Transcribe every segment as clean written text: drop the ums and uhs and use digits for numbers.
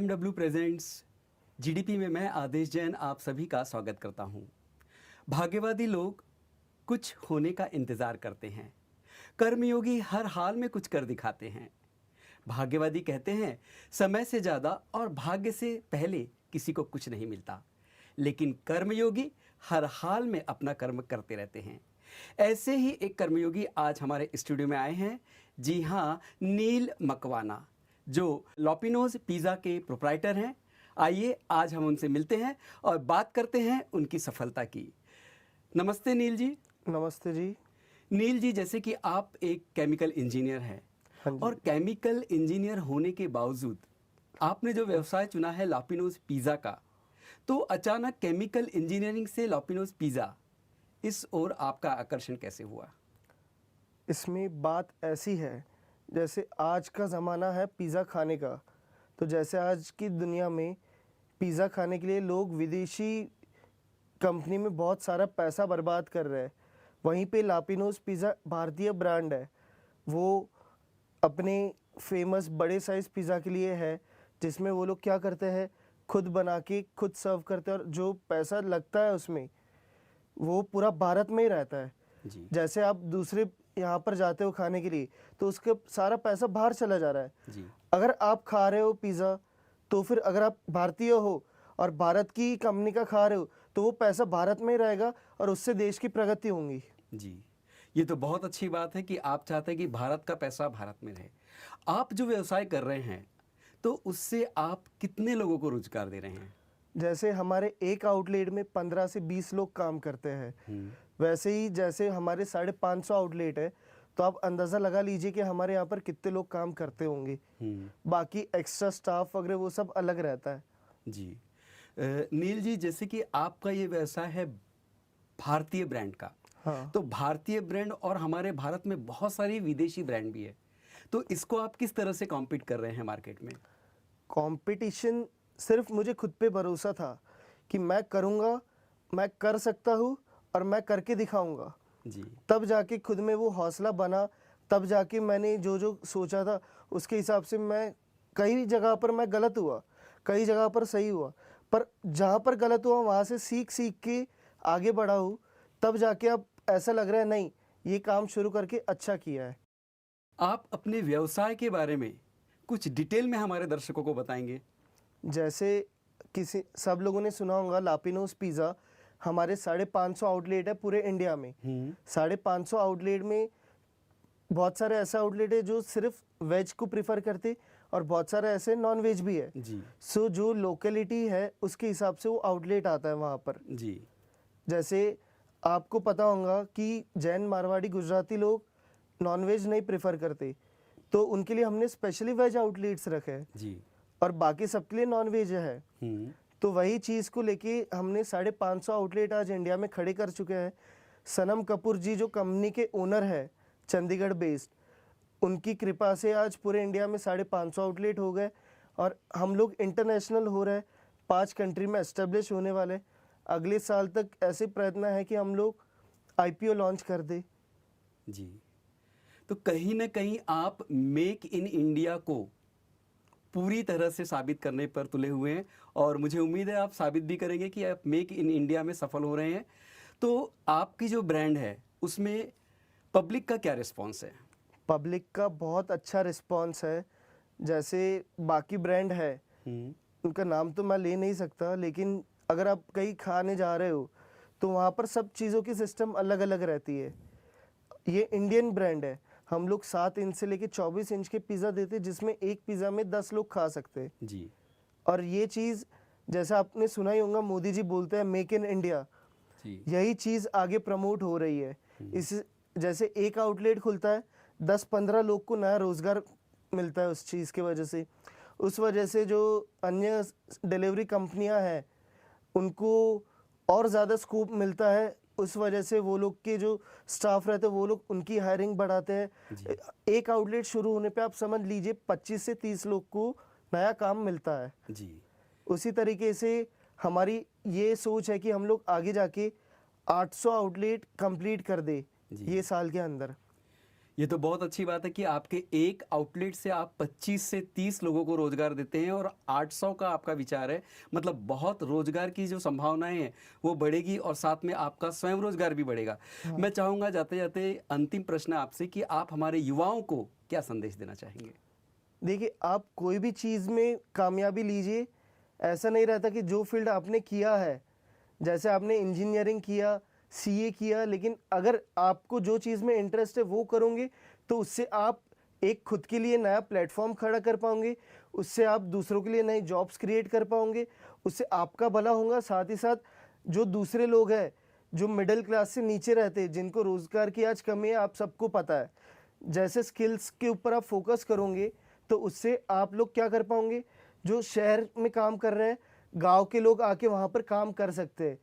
BMW presents GDP में मैं आदेश जैन आप सभी का स्वागत करता हूं। भाग्यवादी लोग कुछ होने का इंतजार करते हैं। कर्मयोगी हर हाल में कुछ कर दिखाते हैं। भाग्यवादी कहते हैं समय से ज़्यादा और भाग्य से पहले किसी को कुछ नहीं मिलता, लेकिन कर्मयोगी हर हाल में अपना कर्म करते रहते हैं। ऐसे ही एक कर्मयोगी आज हमारे स्टूडियो में आए हैं। जी हाँ, नील मकवाना, जो लॉपिनोज पिज़्ज़ा के प्रोप्राइटर हैं। आइए आज हम उनसे मिलते हैं और बात करते हैं उनकी सफलता की। नमस्ते नील जी। नमस्ते जी। नील जी, जैसे कि आप एक केमिकल इंजीनियर हैं, हाँ जी। और केमिकल इंजीनियर होने के बावजूद आपने जो व्यवसाय चुना है लॉपिनोज पिज़्ज़ा का, तो अचानक केमिकल इंजीनियरिंग से लॉपिनोज पिज़्ज़ा, इस ओर आपका आकर्षण कैसे हुआ? इसमें बात ऐसी है, जैसे आज का ज़माना है पिज़्ज़ा खाने का, तो जैसे आज की दुनिया में पिज़्ज़ा खाने के लिए लोग विदेशी कंपनी में बहुत सारा पैसा बर्बाद कर रहे हैं। वहीं पे लापिनोज पिज़्ज़ा भारतीय ब्रांड है, वो अपने फेमस बड़े साइज़ पिज़्ज़ा के लिए है, जिसमें वो लोग क्या करते हैं, खुद बना के खुद सर्व करते हैं और जो पैसा लगता है उसमें वो पूरा भारत में ही रहता है। जी जैसे आप दूसरे यहाँ पर जाते हो खाने के लिए, तो उसका सारा पैसा बाहर चला जा रहा है। जी अगर आप खा रहे हो पिज़्ज़ा, तो फिर अगर आप भारतीय हो और भारत की कंपनी का खा रहे हो, तो वो पैसा भारत में ही रहेगा और उससे देश की प्रगति होंगी। जी, ये तो बहुत अच्छी बात है कि आप चाहते हैं कि भारत का पैसा भारत में रहे। आप जो व्यवसाय कर रहे हैं, तो उससे आप कितने लोगों को रोजगार दे रहे हैं? जैसे हमारे एक आउटलेट में 15 से 20 लोग काम करते हैं, वैसे ही जैसे हमारे 550 आउटलेट है, तो आप अंदाज़ा लगा लीजिए कि हमारे यहाँ पर कितने लोग काम करते होंगे। बाकी एक्स्ट्रा स्टाफ वगैरह वो सब अलग रहता है। जी नील जी, जैसे कि आपका ये व्यवसाय है भारतीय ब्रांड का, हाँ। तो भारतीय ब्रांड और हमारे भारत में बहुत सारी विदेशी ब्रांड भी है, तो इसको आप किस तरह से कॉम्पीट कर रहे हैं मार्केट में? कंपटीशन सिर्फ मुझे खुद पे भरोसा था कि मैं करूँगा, मैं कर सकता हूँ और मैं करके दिखाऊंगा। जी तब जाके खुद में वो हौसला बना, तब जाके मैंने जो जो सोचा था उसके हिसाब से मैं कई जगह पर मैं गलत हुआ, कई जगह पर सही हुआ, पर जहाँ पर गलत हुआ वहाँ से सीख सीख के आगे बढ़ा हूँ। तब जाके अब ऐसा लग रहा है नहीं, ये काम शुरू करके अच्छा किया है। आप अपने व्यवसाय के बारे में कुछ डिटेल में हमारे दर्शकों को बताएंगे? जैसे किसी सब लोगों ने सुना होगा लापिनोज पिज़्ज़ा, हमारे 550 आउटलेट है पूरे इंडिया में। 550 आउटलेट में बहुत सारे ऐसे आउटलेट है जो सिर्फ वेज को प्रिफर करते और बहुत सारे ऐसे नॉन वेज भी है। जी सो जो लोकेलिटी है उसके हिसाब से वो आउटलेट आता है वहाँ पर। जी जैसे आपको पता होगा कि जैन, मारवाड़ी, गुजराती लोग नॉन वेज नहीं प्रेफर करते, तो उनके लिए हमने स्पेशली वेज आउटलेट्स रखे हैं जी और बाकी सबके लिए नॉन वेज है। तो वही चीज़ को लेके हमने 550 आउटलेट आज इंडिया में खड़े कर चुके हैं। सनम कपूर जी जो कंपनी के ओनर है, चंडीगढ़ बेस्ड, उनकी कृपा से आज पूरे इंडिया में 550 आउटलेट हो गए और हम लोग इंटरनेशनल हो रहे हैं, 5 कंट्री में एस्टेब्लिश होने वाले। अगले साल तक ऐसे प्रयत्न है कि हम लोग IPO लॉन्च कर दे। जी, तो कहीं ना कहीं आप मेक इन इंडिया को पूरी तरह से साबित करने पर तुले हुए हैं, और मुझे उम्मीद है आप साबित भी करेंगे कि आप मेक इन इंडिया में सफल हो रहे हैं। तो आपकी जो ब्रांड है उसमें पब्लिक का क्या रिस्पॉन्स है? पब्लिक का बहुत अच्छा रिस्पॉन्स है। जैसे बाकी ब्रांड है, उनका नाम तो मैं ले नहीं सकता, लेकिन अगर आप कहीं खाने जा रहे हो तो वहाँ पर सब चीज़ों की सिस्टम अलग अलग रहती है। ये इंडियन ब्रांड है, हम लोग 7 इंच से लेके 24 इंच के पिज़्ज़ा देते हैं, जिसमें एक पिज़्ज़ा में 10 लोग खा सकते हैं। जी और ये चीज़ जैसे आपने सुना ही होगा, मोदी जी बोलते हैं मेक इन इंडिया, जी यही चीज़ आगे प्रमोट हो रही है। इस जैसे एक आउटलेट खुलता है, 10-15 लोग को नया रोज़गार मिलता है उस चीज़ की वजह से। उस वजह से जो अन्य डिलीवरी कंपनियां हैं उनको और ज़्यादा स्कोप मिलता है। उस वजह से वो लोग के जो स्टाफ रहते हैं वो लोग उनकी हायरिंग बढ़ाते जी हैं। एक आउटलेट शुरू होने पे आप समझ लीजिए 25 से 30 लोग को नया काम मिलता है। जी उसी तरीके से हमारी ये सोच है कि हम लोग आगे जाके 800 आउटलेट कंप्लीट कर दे जी। ये साल के अंदर। ये तो बहुत अच्छी बात है कि आपके एक आउटलेट से आप 25 से 30 लोगों को रोजगार देते हैं और 800 का आपका विचार है। मतलब बहुत रोजगार की जो संभावनाएं हैं वो बढ़ेगी और साथ में आपका स्वयं रोजगार भी बढ़ेगा। मैं चाहूँगा जाते जाते अंतिम प्रश्न आपसे कि आप हमारे युवाओं को क्या संदेश देना चाहेंगे? देखिए, आप कोई भी चीज़ में कामयाबी लीजिए, ऐसा नहीं रहता कि जो फील्ड आपने किया है, जैसे आपने इंजीनियरिंग किया, सीए किया, लेकिन अगर आपको जो चीज़ में इंटरेस्ट है वो करोगे, तो उससे आप एक खुद के लिए नया प्लेटफॉर्म खड़ा कर पाओगे, उससे आप दूसरों के लिए नई जॉब्स क्रिएट कर पाओगे, उससे आपका भला होगा। साथ ही साथ जो दूसरे लोग हैं, जो मिडिल क्लास से नीचे रहते हैं, जिनको रोज़गार की आज कमी है, आप सबको पता है। जैसे स्किल्स के ऊपर आप फोकस करोगे, तो उससे आप लोग क्या कर पाओगे, जो शहर में काम कर रहे हैं, गांव के लोग आके वहाँ पर काम कर सकते हैं।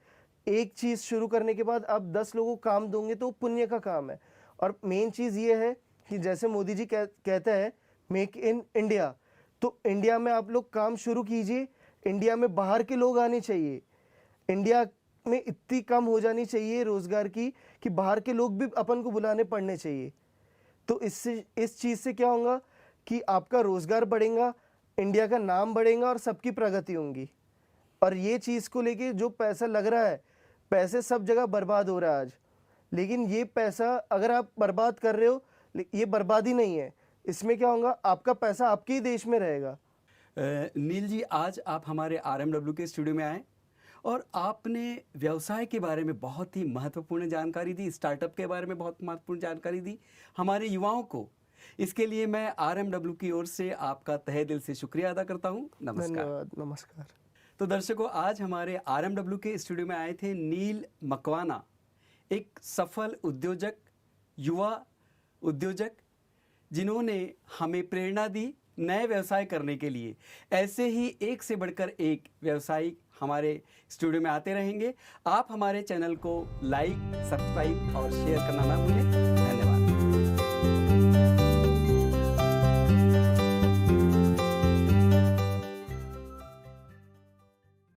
एक चीज़ शुरू करने के बाद आप 10 लोगों को काम दोगे तो वो पुण्य का काम है। और मेन चीज़ ये है कि जैसे मोदी जी कहते हैं मेक इन इंडिया, तो इंडिया में आप लोग काम शुरू कीजिए। इंडिया में बाहर के लोग आने चाहिए। इंडिया में इतनी कम हो जानी चाहिए रोज़गार की कि बाहर के लोग भी अपन को बुलाने पड़ने चाहिए। तो इससे इस चीज़ से क्या होगा कि आपका रोज़गार बढ़ेगा, इंडिया का नाम बढ़ेगा और सबकी प्रगति होगी। और ये चीज़ को लेके जो पैसा लग रहा है, पैसे सब जगह बर्बाद हो रहा है आज, लेकिन ये पैसा अगर आप बर्बाद कर रहे हो, ये बर्बादी नहीं है। इसमें क्या होगा, आपका पैसा आपके ही देश में रहेगा। नील जी, आज आप हमारे आरएमडब्ल्यू के स्टूडियो में आए और आपने व्यवसाय के बारे में बहुत ही महत्वपूर्ण जानकारी दी, स्टार्टअप के बारे में बहुत महत्वपूर्ण जानकारी दी हमारे युवाओं को। इसके लिए मैं आरएमडब्ल्यू की ओर से आपका तहे दिल से शुक्रिया अदा करता हूँ। नमस्कार। धन्यवाद। नमस्कार। तो दर्शकों, आज हमारे आरएमडब्ल्यू के स्टूडियो में आए थे नील मकवाना, एक सफल उद्योजक, युवा उद्योजक, जिन्होंने हमें प्रेरणा दी नए व्यवसाय करने के लिए। ऐसे ही एक से बढ़कर एक व्यवसायिक हमारे स्टूडियो में आते रहेंगे। आप हमारे चैनल को लाइक, सब्सक्राइब और शेयर करना ना भूलें।